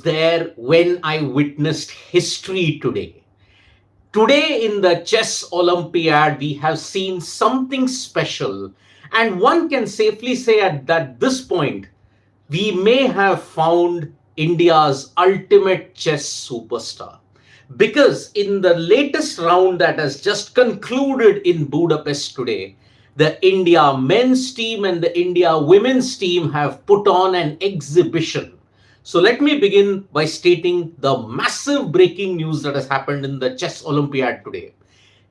there when I witnessed history today. Today in the Chess Olympiad, we have seen something special, and one can safely say at that this point, we may have found India's ultimate chess superstar. Because in the latest round that has just concluded in Budapest today, the India men's team and the India women's team have put on an exhibition. So let me begin by stating the massive breaking news that has happened in the Chess Olympiad today.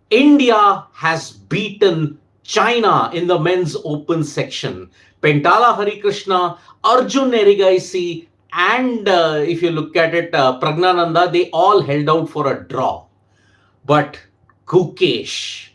India has beaten China in the men's open section. Pentala Harikrishna, Arjun Erigaisi, and if you look at it, Pragnananda, they all held out for a draw. But Gukesh,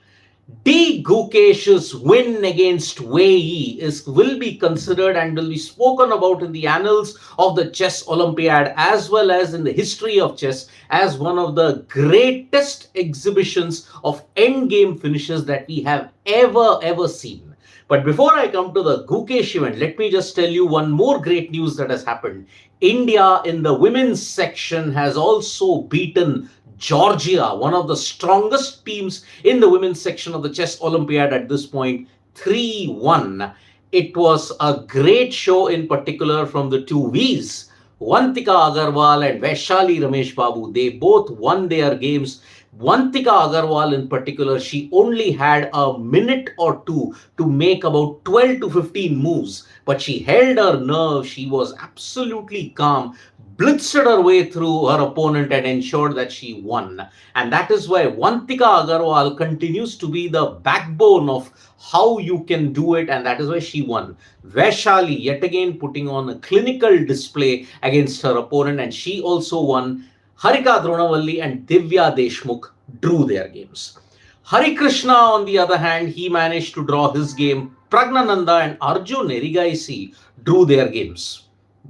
Gukesh's win against Wei Yi will be considered and will be spoken about in the annals of the Chess Olympiad as well as in the history of chess as one of the greatest exhibitions of endgame finishes that we have ever seen. But before I come to the Gukesh event, let me just tell you one more great news that has happened. India in the women's section has also beaten Georgia, one of the strongest teams in the women's section of the Chess Olympiad at this point, 3-1. It was a great show in particular from the two Vs, Vantika Agarwal and Vaishali Ramesh Babu. They both won their games. Vantika Agarwal in particular, she only had a minute or two to make about 12 to 15 moves, but she held her nerve. She was absolutely calm, blitzed her way through her opponent and ensured that she won. And that is why Vantika Agarwal continues to be the backbone of how you can do it, and that is why she won. Vaishali yet again putting on a clinical display against her opponent, and she also won. Harika Dronavalli and Divya Deshmukh drew their games. Hari Krishna, on the other hand, he managed to draw his game. Pragnananda and Arjun Erigaisi drew their games.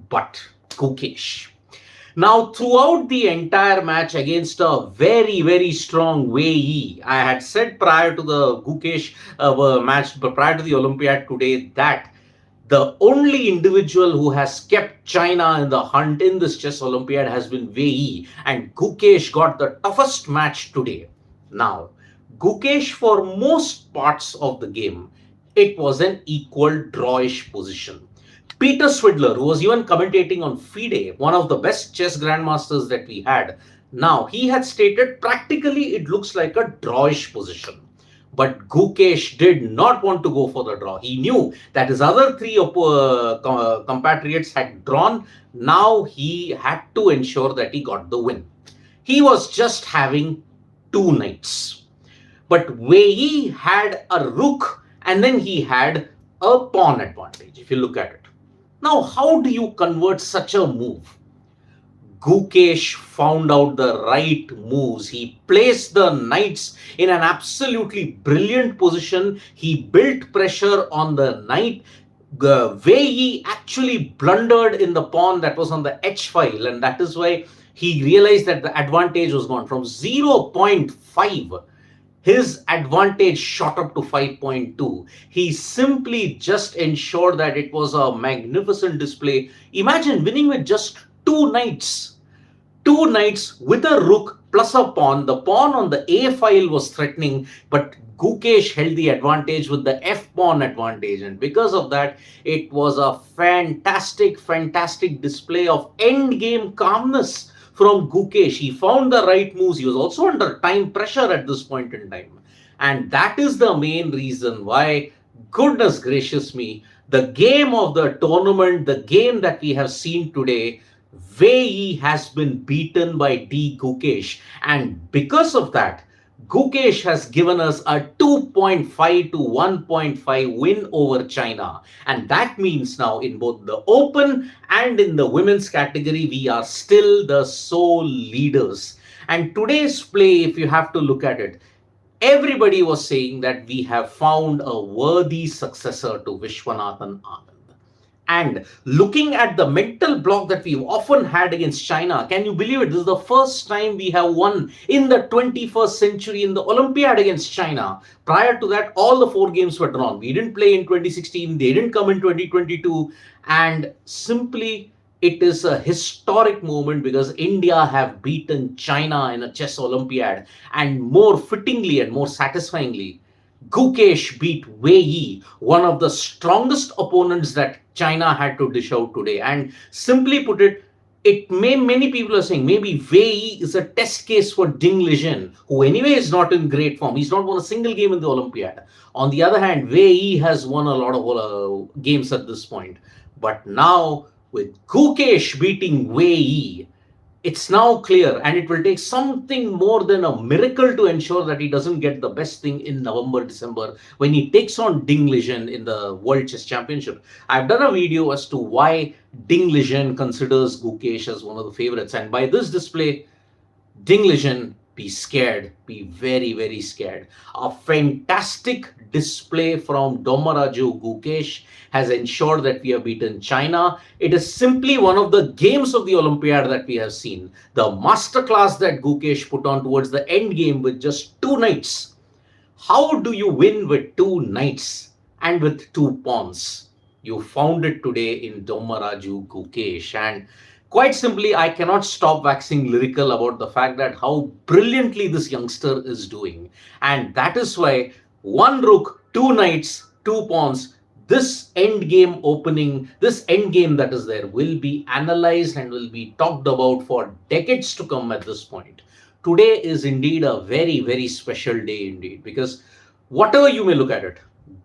But Gukesh. Now, throughout the entire match against a very strong Wei Yi, I had said prior to the Gukesh match, prior to the Olympiad today, that the only individual who has kept China in the hunt in this chess Olympiad has been Wei Yi, and Gukesh got the toughest match today. Now, Gukesh, for most parts of the game, it was an equal drawish position. Peter Swidler, who was even commentating on FIDE, one of the best chess grandmasters that we had, now he had stated practically it looks like a drawish position. But Gukesh did not want to go for the draw. He knew that his other three compatriots had drawn. Now he had to ensure that he got the win. He was just having two knights. But Wei Yi had a rook and then he had a pawn advantage, if you look at it. Now, how do you convert such a move? Gukesh found out the right moves. He placed the knights in an absolutely brilliant position. He built pressure on the knight. Wei Yi actually blundered in the pawn that was on the H file, and that is why he realized that the advantage was gone from 0.5. His advantage shot up to 5.2. He simply just ensured that it was a magnificent display. Imagine winning with just two knights. Two knights with a rook plus a pawn. The pawn on the A file was threatening, but Gukesh held the advantage with the F pawn advantage. And because of that, it was a fantastic display of endgame calmness from Gukesh. He found the right moves. He was also under time pressure at this point in time. And that is the main reason why, goodness gracious me, the game of the tournament, the game that we have seen today, Wei Yi has been beaten by Gukesh. And because of that, Gukesh has given us a 2.5 to 1.5 win over China. And that means now in both the open and in the women's category, we are still the sole leaders. And today's play, if you have to look at it, everybody was saying that we have found a worthy successor to Vishwanathan Anand. And looking at the mental block that we've often had against China, can you believe it? This is the first time we have won in the 21st century in the Olympiad against China. Prior to that, all the four games were drawn. We didn't play in 2016. They didn't come in 2022. And simply it is a historic moment because India have beaten China in a chess Olympiad, and more fittingly and more satisfyingly, Gukesh beat Wei Yi, one of the strongest opponents that China had to dish out today. And simply put it, many people are saying maybe Wei Yi is a test case for Ding Lijian, who anyway is not in great form. He's not won a single game in the Olympiad. On the other hand, Wei Yi has won a lot of games at this point. But now, with Gukesh beating Wei Yi, it's now clear, and it will take something more than a miracle to ensure that he doesn't get the best thing in November, December when he takes on Ding Lijian in the World Chess Championship. I've done a video as to why Ding Lijian considers Gukesh as one of the favorites, and by this display, Ding Lijian, be scared, be very, very scared. A fantastic display from Dommaraju Gukesh has ensured that we have beaten China. It is simply one of the games of the Olympiad that we have seen. The masterclass that Gukesh put on towards the end game with just two knights. How do you win with two knights and with two pawns? You found it today in Dommaraju Gukesh, and quite simply, I cannot stop waxing lyrical about the fact that how brilliantly this youngster is doing. And that is why one rook, two knights, two pawns, this end game opening, this end game that is there will be analyzed and will be talked about for decades to come at this point. Today is indeed a very, very special day indeed, because whatever you may look at it,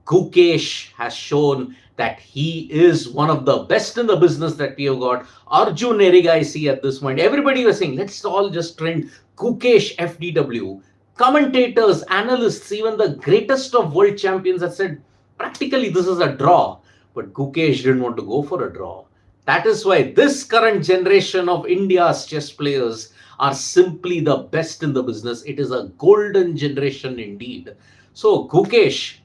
Gukesh has shown that he is one of the best in the business that we have got. Arjun Erigaisi at this point, everybody was saying, let's all just trend Gukesh FDW. Commentators, analysts, even the greatest of world champions have said, practically this is a draw. But Gukesh didn't want to go for a draw. That is why this current generation of India's chess players are simply the best in the business. It is a golden generation indeed. So Gukesh,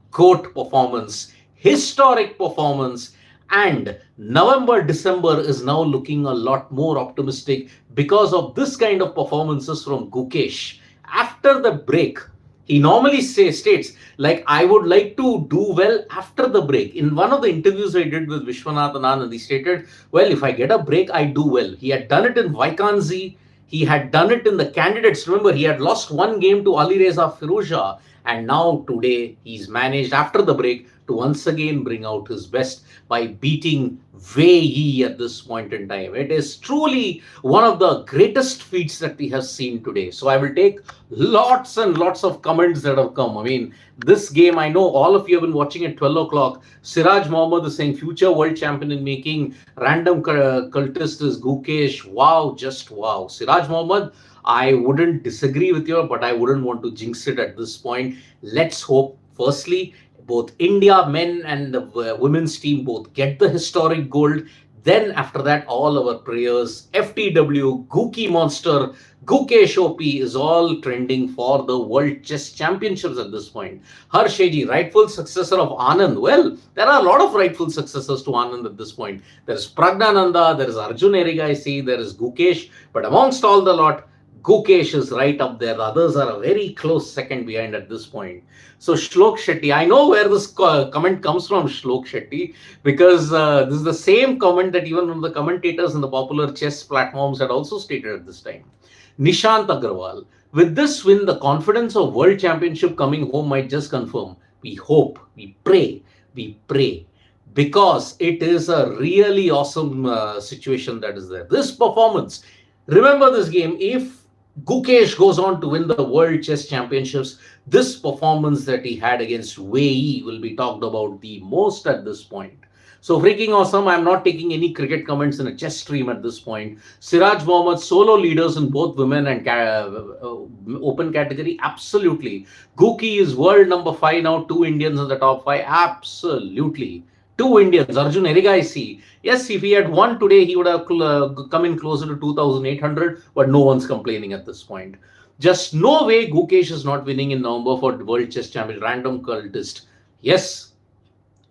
GOAT performance, historic performance, and November, December is now looking a lot more optimistic because of this kind of performances from Gukesh. After the break, he normally states, like, I would like to do well after the break. In one of the interviews I did with Vishwanathan Anand, he stated, well, if I get a break, I do well. He had done it in Vaikanzi. He had done it in the candidates. Remember, he had lost one game to Alireza Firouzja. And now today, he's managed after the break to once again bring out his best by beating Wei Yi at this point in time. It is truly one of the greatest feats that we have seen today. So I will take lots and lots of comments that have come. I mean, this game, I know all of you have been watching at 12 o'clock. Siraj Mohammed is saying, future world champion in making. Random cultist is Gukesh. Wow, just wow. Siraj Mohammed, I wouldn't disagree with you, but I wouldn't want to jinx it at this point. Let's hope, firstly, both India men and the women's team both get the historic gold. Then after that, all our prayers, FTW, Gookie Monster, Gukesh OP is all trending for the World Chess Championships at this point. Harsheji, rightful successor of Anand. Well, there are a lot of rightful successors to Anand at this point. There is Pragnananda, there is Arjun Erigaisi, there is Gukesh. But amongst all the lot, Gukesh is right up there. The others are a very close second behind at this point. So Shlok Shetty, I know where this comment comes from, Shlok Shetty, because this is the same comment that even from the commentators in the popular chess platforms had also stated at this time. Nishant Agrawal, with this win, the confidence of World Championship coming home might just confirm. We hope, we pray, because it is a really awesome situation that is there. This performance, remember this game, if Gukesh goes on to win the World Chess Championships, this performance that he had against Wei Yi will be talked about the most at this point. So freaking awesome. I'm not taking any cricket comments in a chess stream at this point. Siraj Mohammed, solo leaders in both women and open category. Absolutely. Guki is world number 5 now. 2 Indians in the top 5. Absolutely. 2 Indians. Arjun Erigaisi. Yes, if he had won today, he would have come in closer to 2,800, but no one's complaining at this point. Just no way Gukesh is not winning in November for World Chess Champion. Random cultist. Yes,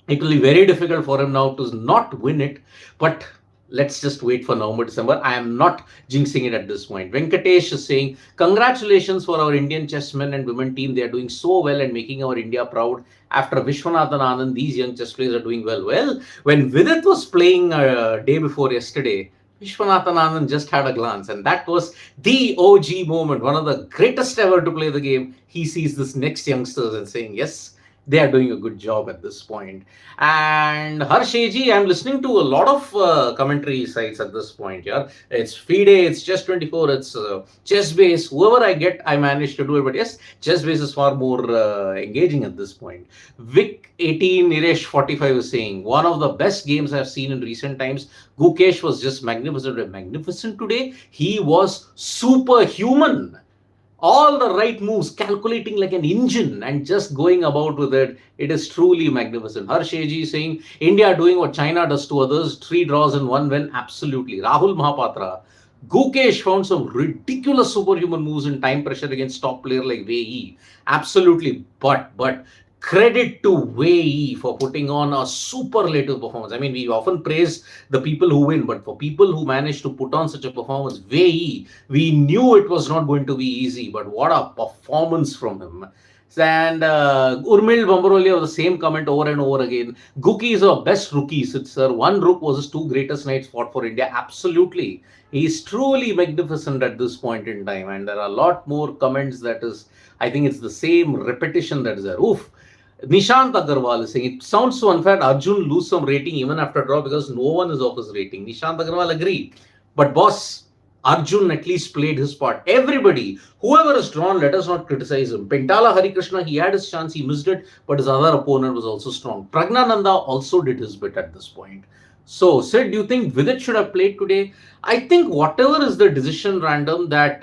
it will be very difficult for him now to not win it, but let's just wait for November, December. I am not jinxing it at this point. Venkatesh is saying, congratulations for our Indian chessmen and women team. They are doing so well and making our India proud. After Vishwanathan Anand, these young chess players are doing well. Well, when Vidit was playing day before yesterday, Vishwanathan Anand just had a glance, and that was the OG moment, one of the greatest ever to play the game. He sees this next youngsters and saying, yes, they are doing a good job at this point. And Harsheji, I'm listening to a lot of commentary sites at this point. Yeah, it's FIDE, it's Chess 24, it's Chess Base. Whoever I get, I manage to do it. But yes, Chess Base is far more engaging at this point. Vic 18 Niresh 45 is saying, one of the best games I've seen in recent times. Gukesh was just magnificent today. He was superhuman. All the right moves, calculating like an engine and just going about with it. It is truly magnificent. Harsheji saying, India doing what China does to others, 3 draws and 1 win. Absolutely. Rahul Mahapatra, Gukesh found some ridiculous superhuman moves in time pressure against top player like Wei Yi. Absolutely. But credit to Wei Yi for putting on a superlative performance. I mean, we often praise the people who win, but for people who manage to put on such a performance, Wei Yi, we knew it was not going to be easy, but what a performance from him. And Urmil Bambarolia was the same comment over and over again. Guki is our best rookie. Sir, one rook was his 2 greatest knights fought for India. Absolutely. He is truly magnificent at this point in time. And there are a lot more comments that is, I think it's the same repetition that is there. Oof. Nishant Agarwal is saying, it sounds so unfair. Arjun lose some rating even after draw because no one is off his rating. Nishant Agarwal agree. But boss, Arjun at least played his part. Everybody, whoever is drawn, let us not criticize him. Pentala Harikrishna, he had his chance, he missed it, but his other opponent was also strong. Pragnananda also did his bit at this point. So, Sid, do you think Vidit should have played today? I think whatever is the decision random that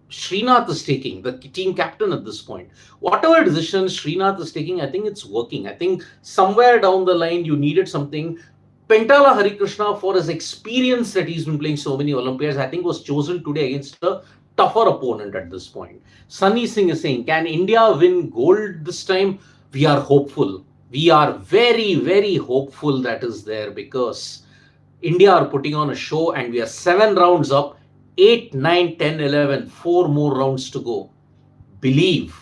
Srinath is taking, the team captain at this point, whatever decision Srinath is taking, I think it's working. I think somewhere down the line you needed something. Pentala Harikrishna, for his experience that he's been playing so many Olympiads, I think was chosen today against a tougher opponent at this point. Sunny Singh is saying, can India win gold this time? We are hopeful. We are very, very hopeful that is there because India are putting on a show and we are 7 rounds up, 8, 9, 10, 11, 4 more rounds to go. Believe.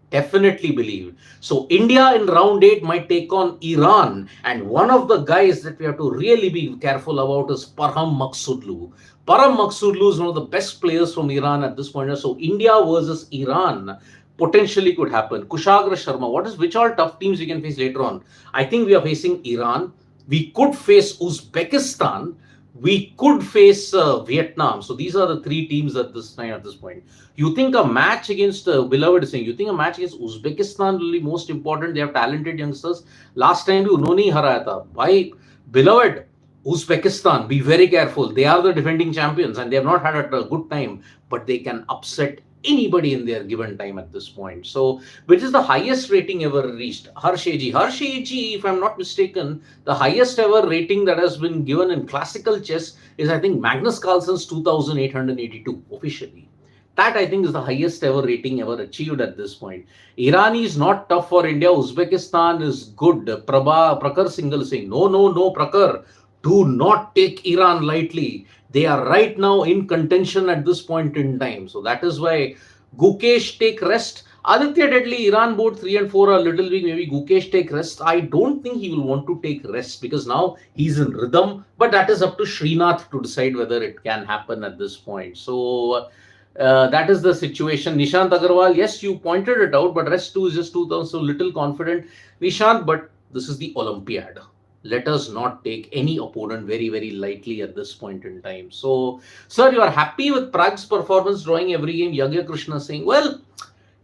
Definitely believe. So India in round 8 might take on Iran, and one of the guys that we have to really be careful about is Parham Maksudlu. Parham Maksudlu is one of the best players from Iran at this point. So India versus Iran potentially could happen. Kushagra Sharma, which all tough teams we can face later on? I think we are facing Iran. We could face Uzbekistan. We could face Vietnam. So these are the 3 teams at this time. At this point, you think a match against Beloved is saying, you think a match against Uzbekistan will be most important? They have talented youngsters. Last time भी उन्होंने ही हराया था. By Beloved, Uzbekistan, be very careful. They are the defending champions and they have not had a good time, but they can upset anybody in their given time at this point. So, which is the highest rating ever reached? Harsheji, if I'm not mistaken, the highest ever rating that has been given in classical chess is, I think, Magnus Carlsen's 2882 officially. That, I think, is the highest ever rating ever achieved at this point. Iran is not tough for India. Uzbekistan is good. Prakhar Singhal saying, no, Prakhar, do not take Iran lightly. They are right now in contention at this point in time. So that is why Gukesh take rest. Aditya Deadly, Iran board 3 and 4 are a little weak. Maybe Gukesh take rest. I don't think he will want to take rest because now he's in rhythm. But that is up to Srinath to decide whether it can happen at this point. So that is the situation. Nishant Agarwal, yes, you pointed it out, but rest 2 is just 2,000. So little confident. Nishant, but this is the Olympiad. Let us not take any opponent very, very lightly at this point in time. So, sir, you are happy with Prag's performance drawing every game? Yagya Krishna saying, well,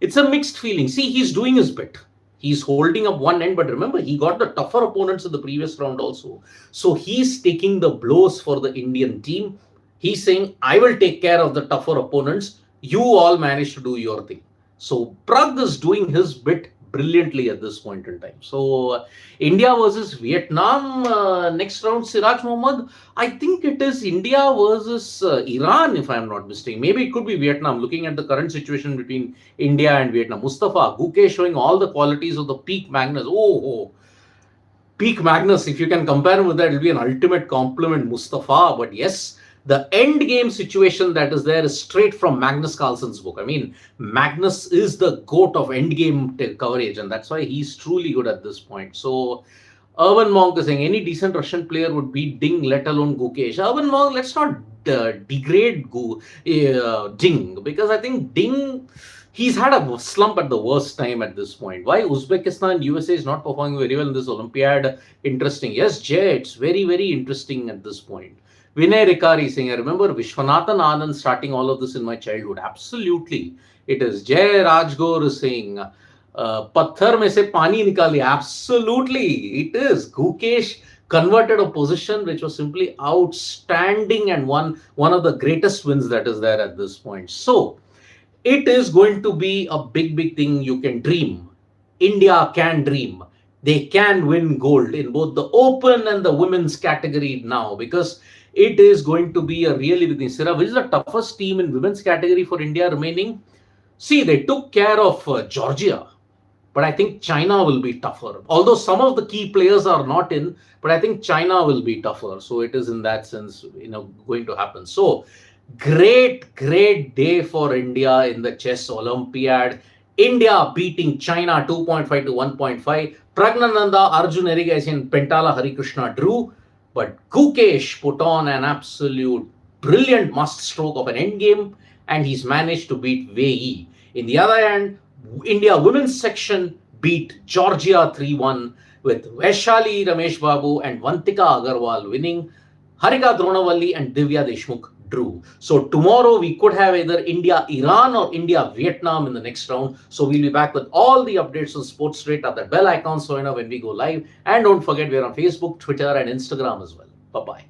it's a mixed feeling. See, he's doing his bit. He's holding up one end, but remember, he got the tougher opponents in the previous round also. So he's taking the blows for the Indian team. He's saying, I will take care of the tougher opponents. You all manage to do your thing. So Prag is doing his bit brilliantly at this point in time. So India versus Vietnam next round, Siraj Mohammad, I think it is India versus Iran, if I'm not mistaken. Maybe it could be Vietnam, looking at the current situation between India and Vietnam. Mustafa, Gukesh showing all the qualities of the peak Magnus. peak Magnus. If you can compare him with that, it'll be an ultimate compliment, Mustafa. But yes, the end game situation that is there is straight from Magnus Carlsen's book. I mean, Magnus is the goat of end game coverage, and that's why he's truly good at this point. So, Urban Monk is saying any decent Russian player would beat Ding, let alone Gukesh. Urban Monk, let's not degrade Ding, because I think Ding, he's had a slump at the worst time at this point. Why Uzbekistan, USA is not performing very well in this Olympiad? Interesting. Yes, Jay, it's very, very interesting at this point. Vinay Rikari saying, I remember Vishwanathan Anand starting all of this in my childhood. Absolutely. It is. Jay Rajgor is saying, पत्थर में से पानी निकालिए. Absolutely, it is. Gukesh converted a position which was simply outstanding and one of the greatest wins that is there at this point. So it is going to be a big thing. You can dream. India can dream. They can win gold in both the open and the women's category now, because it is going to be a really big thing. Sira, which is the toughest team in women's category for India remaining? See, they took care of Georgia. But I think China will be tougher. Although some of the key players are not in, but I think China will be tougher. So it is in that sense, going to happen. So great day for India in the chess Olympiad. India beating China 2.5 to 1.5. Pragnananda, Arjun Erigasian, Pentala Harikrishna drew. But Gukesh put on an absolute brilliant masterstroke of an endgame, and he's managed to beat Wei Yi. In the other hand, India women's section beat Georgia 3-1 with Vaishali Ramesh Babu and Vantika Agarwal winning. Harika Dronavalli and Divya Deshmukh drew. So tomorrow we could have either India-Iran or India-Vietnam in the next round. So we'll be back with all the updates on Sports Straight at that bell icon so when we go live. And don't forget, we're on Facebook, Twitter and Instagram as well. Bye-bye.